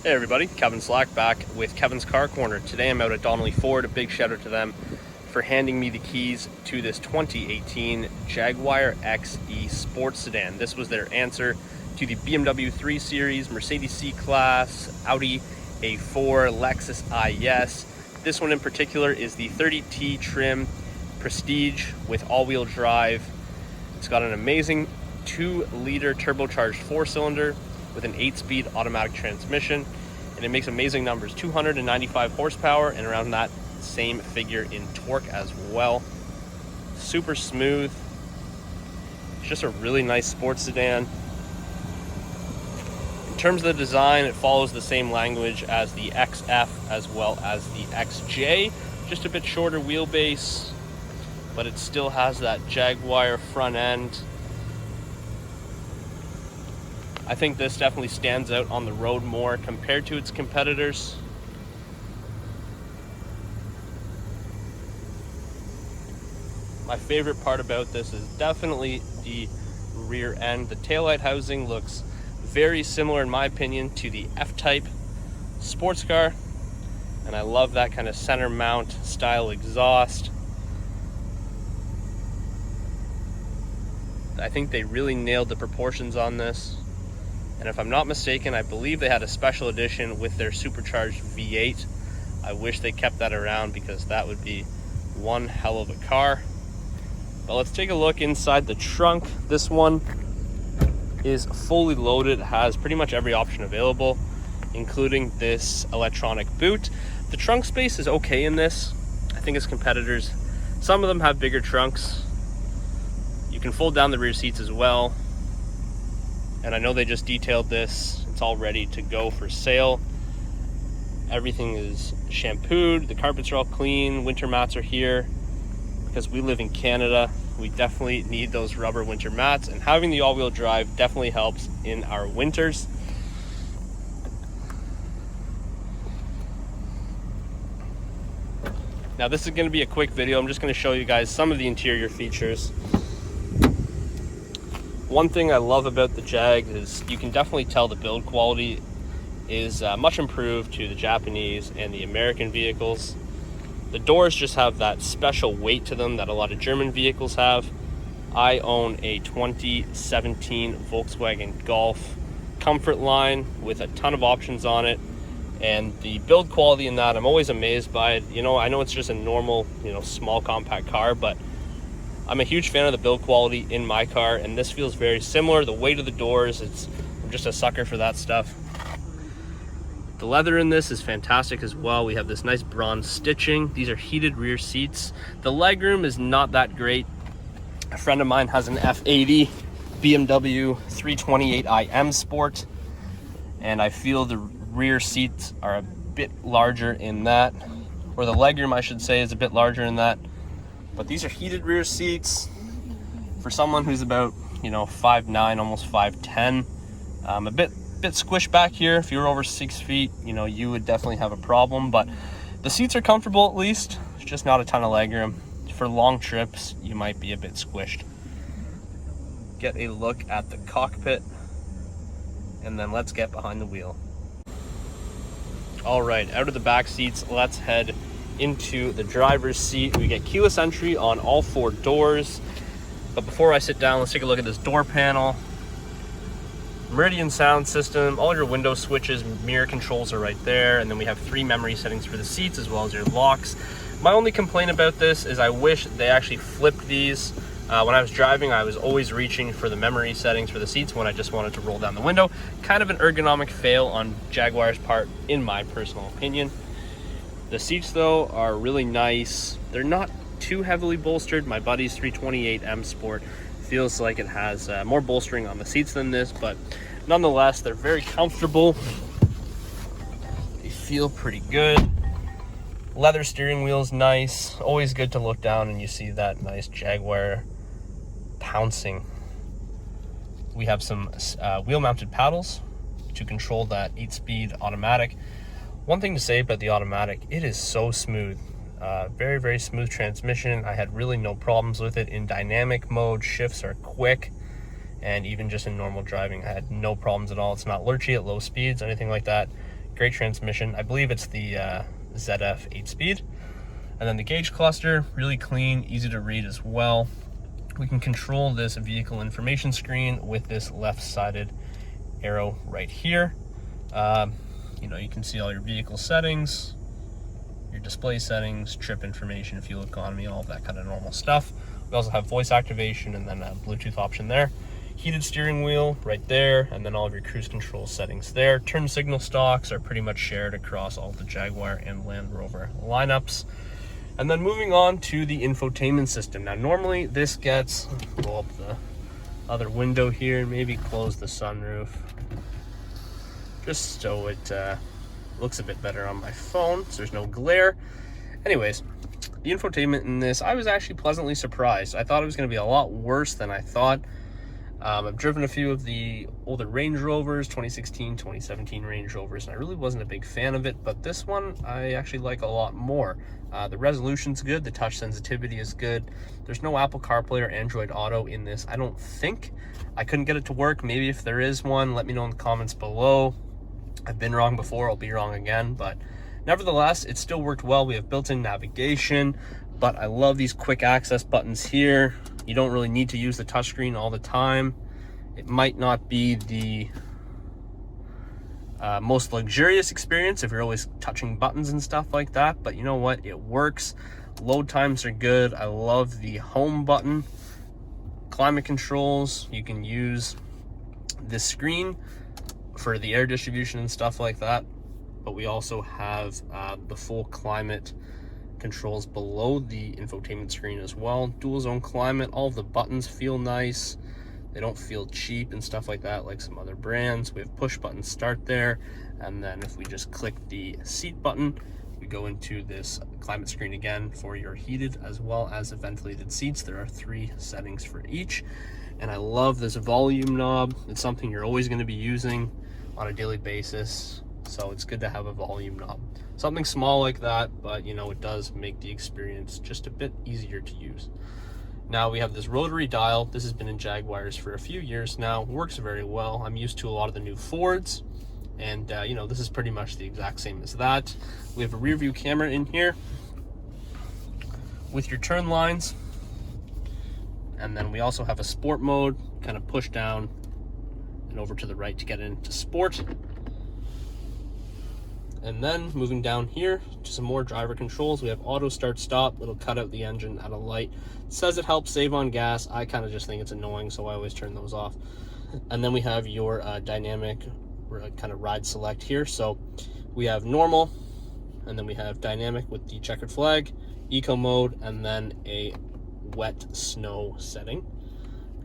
Hey everybody, Kevin Slack back with Kevin's Car Corner. Today I'm out at Donnelly Ford. A big shout out to them for handing me the keys to this 2018 Jaguar XE sports sedan. This was their answer to the BMW 3 Series, Mercedes C-Class, Audi A4, Lexus IS. This one in particular is the 30T trim Prestige with all-wheel drive. It's got an amazing 2-liter turbocharged 4-cylinder with an 8-speed automatic transmission, and it makes amazing numbers, 295 horsepower and around that same figure in torque as well. Super smooth. It's just a really nice sports sedan. In terms of the design, it follows the same language as the XF as well as the XJ, just a bit shorter wheelbase, but it still has that Jaguar front end. I think this definitely stands out on the road more compared to its competitors. My favorite part about this is definitely the rear end. The taillight housing looks very similar, in my opinion, to the F-Type sports car. And I love that kind of center mount style exhaust. I think they really nailed the proportions on this. And if I'm not mistaken, I believe they had a special edition with their supercharged V8. I wish they kept that around because that would be one hell of a car. But let's take a look inside the trunk. This one is fully loaded, has pretty much every option available, including this electronic boot. The trunk space is okay in this. I think its competitors, some of them have bigger trunks. You can fold down the rear seats as well. And I know they just detailed this. It's all ready to go for sale. Everything is shampooed. The carpets are all clean. Winter mats are here. Because we live in Canada, we definitely need those rubber winter mats. And having the all-wheel drive definitely helps in our winters. Now this is going to be a quick video. I'm just going to show you guys some of the interior features. One thing I love about the Jag is you can definitely tell the build quality is much improved to the Japanese and the American vehicles. The doors just have that special weight to them that a lot of German vehicles have. I own a 2017 Volkswagen Golf Comfort line with a ton of options on it, and the build quality in that, I'm always amazed by it. You know, I know it's just a normal, small compact car, but I'm a huge fan of the build quality in my car, and this feels very similar. The weight of the doors, I'm just a sucker for that stuff. The leather in this is fantastic as well. We have this nice bronze stitching. These are heated rear seats. The legroom is not that great. A friend of mine has an F80 BMW 328i Sport, and I feel the rear seats are a bit larger in that, or the legroom I should say is a bit larger in that. But these are heated rear seats for someone who's about 5'9", almost 5'10". A bit squished back here. If you were over 6 feet, you would definitely have a problem. But the seats are comfortable at least. It's just not a ton of legroom. For long trips, you might be a bit squished. Get a look at the cockpit, and then let's get behind the wheel. All right, out of the back seats, let's head into the driver's seat. We get keyless entry on all 4 doors. But before I sit down, let's take a look at this door panel. Meridian sound system, all your window switches, mirror controls are right there, and then we have 3 memory settings for the seats as well as your locks. My only complaint about this is I wish they actually flipped these. When I was driving, I was always reaching for the memory settings for the seats when I just wanted to roll down the window. Kind of an ergonomic fail on Jaguar's part, in my personal opinion. The seats though are really nice. They're not too heavily bolstered. My buddy's 328 Sport feels like it has more bolstering on the seats than this, but nonetheless, they're very comfortable. They feel pretty good. Leather steering wheel's nice. Always good to look down and you see that nice Jaguar pouncing. We have some wheel-mounted paddles to control that 8-speed automatic. One thing to say about the automatic, it is so smooth. Very, very smooth transmission. I had really no problems with it in dynamic mode. Shifts are quick, and even just in normal driving, I had no problems at all. It's not lurchy at low speeds, anything like that. great transmission. I believe it's the ZF 8-speed. And then the gauge cluster, really clean, easy to read as well. We can control this vehicle information screen with this left-sided arrow right here. You can see all your vehicle settings, your display settings, trip information, fuel economy, all of that kind of normal stuff. We also have voice activation and then a Bluetooth option there. Heated steering wheel right there, and then all of your cruise control settings there. Turn signal stalks are pretty much shared across all the Jaguar and Land Rover lineups. And then moving on to the infotainment system. Now normally this gets, pull up the other window here and maybe close the sunroof just so it looks a bit better on my phone so there's no glare. Anyways, the infotainment in this, I was actually pleasantly surprised. I thought it was going to be a lot worse than I thought. I've driven a few of the older Range Rovers, 2016, 2017 Range Rovers, and I really wasn't a big fan of it, but this one I actually like a lot more. The resolution's good, the touch sensitivity is good. There's no Apple CarPlay or Android Auto in this, I don't think. I couldn't get it to work. Maybe if there is one, let me know in the comments below. I've been wrong before, I'll be wrong again, but nevertheless, it still worked well. We have built-in navigation, but I love these quick access buttons here. You don't really need to use the touchscreen all the time. It might not be the most luxurious experience if you're always touching buttons and stuff like that, but you know what? It works. Load times are good. I love the home button. Climate controls, you can use this screen for the air distribution and stuff like that, but we also have the full climate controls below the infotainment screen as well. Dual zone climate, all of the buttons feel nice. They don't feel cheap and stuff like that like some other brands. We have push button start there, and then if we just click the seat button, we go into this climate screen again for your heated as well as the ventilated seats. There are 3 settings for each, and I love this volume knob. It's something you're always going to be using on a daily basis, so it's good to have a volume knob. Something small like that, but it does make the experience just a bit easier to use. Now we have this rotary dial. This has been in Jaguars for a few years now. Works very well. I'm used to a lot of the new Fords, and this is pretty much the exact same as that. We have a rear view camera in here with your turn lines, and then we also have a sport mode. Kind of push down and over to the right to get into sport. And then moving down here to some more driver controls, we have auto start stop. It'll cut out the engine at a light. It says it helps save on gas. I kind of just think it's annoying, so I always turn those off. And then we have your dynamic kind of ride select here. So we have normal, and then we have dynamic with the checkered flag, eco mode, and then a wet snow setting.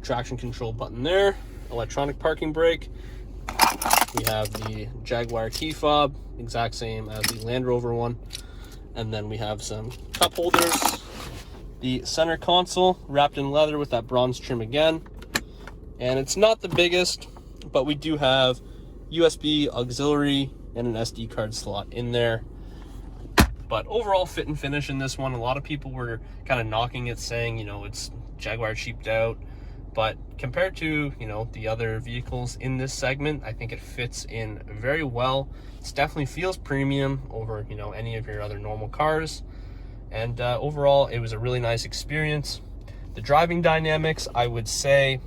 Traction control button there, electronic parking brake. We have the Jaguar key fob, exact same as the Land Rover one. And then we have some cup holders. The center console wrapped in leather with that bronze trim again. And it's not the biggest, but we do have USB auxiliary and an SD card slot in there. But overall fit and finish in this one, a lot of people were kind of knocking it, saying, it's Jaguar cheaped out. But compared to, the other vehicles in this segment, I think it fits in very well. It definitely feels premium over, any of your other normal cars. And overall, it was a really nice experience. The driving dynamics, I would say,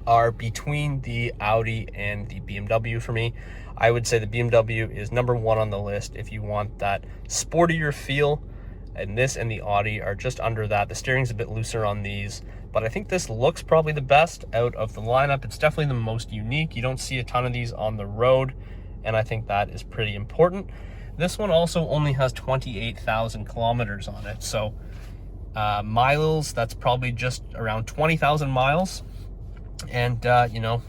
are between the Audi and the BMW for me. I would say the BMW is number 1 on the list if you want that sportier feel. And this and the Audi are just under that. The steering's a bit looser on these, but I think this looks probably the best out of the lineup. It's definitely the most unique. You don't see a ton of these on the road, and I think that is pretty important. This one also only has 28,000 kilometers on it, so miles, that's probably just around 20,000 miles, and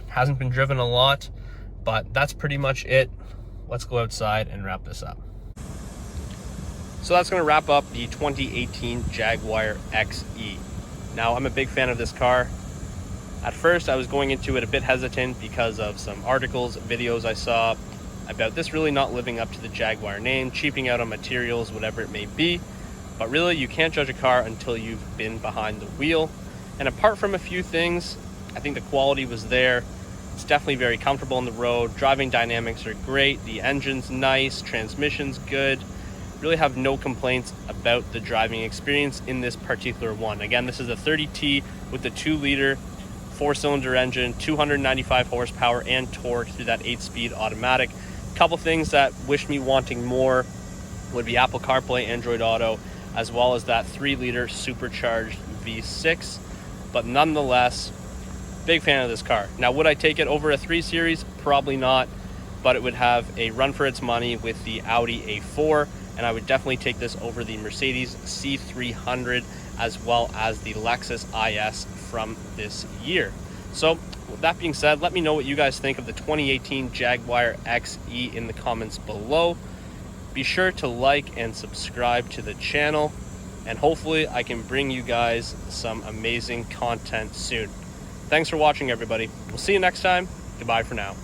hasn't been driven a lot, but that's pretty much it. Let's go outside and wrap this up. So that's going to wrap up the 2018 Jaguar XE. Now, I'm a big fan of this car. At first, I was going into it a bit hesitant because of some articles, videos I saw about this really not living up to the Jaguar name, cheaping out on materials, whatever it may be. But really, you can't judge a car until you've been behind the wheel. And apart from a few things, I think the quality was there. It's definitely very comfortable on the road. Driving dynamics are great. The engine's nice. Transmission's good. Really have no complaints about the driving experience in this particular one. Again, this is a 30T with the 2-liter 4-cylinder engine, 295 horsepower and torque through that 8-speed automatic. Couple things that wish me wanting more would be Apple CarPlay, Android Auto, as well as that 3-liter supercharged V6. But nonetheless, big fan of this car. Now, would I take it over a 3 Series? Probably not, but it would have a run for its money with the Audi A4, and I would definitely take this over the Mercedes C300 as well as the Lexus IS from this year. So with that being said, let me know what you guys think of the 2018 Jaguar XE in the comments below. Be sure to like and subscribe to the channel, and hopefully I can bring you guys some amazing content soon. Thanks for watching, everybody. We'll see you next time. Goodbye for now.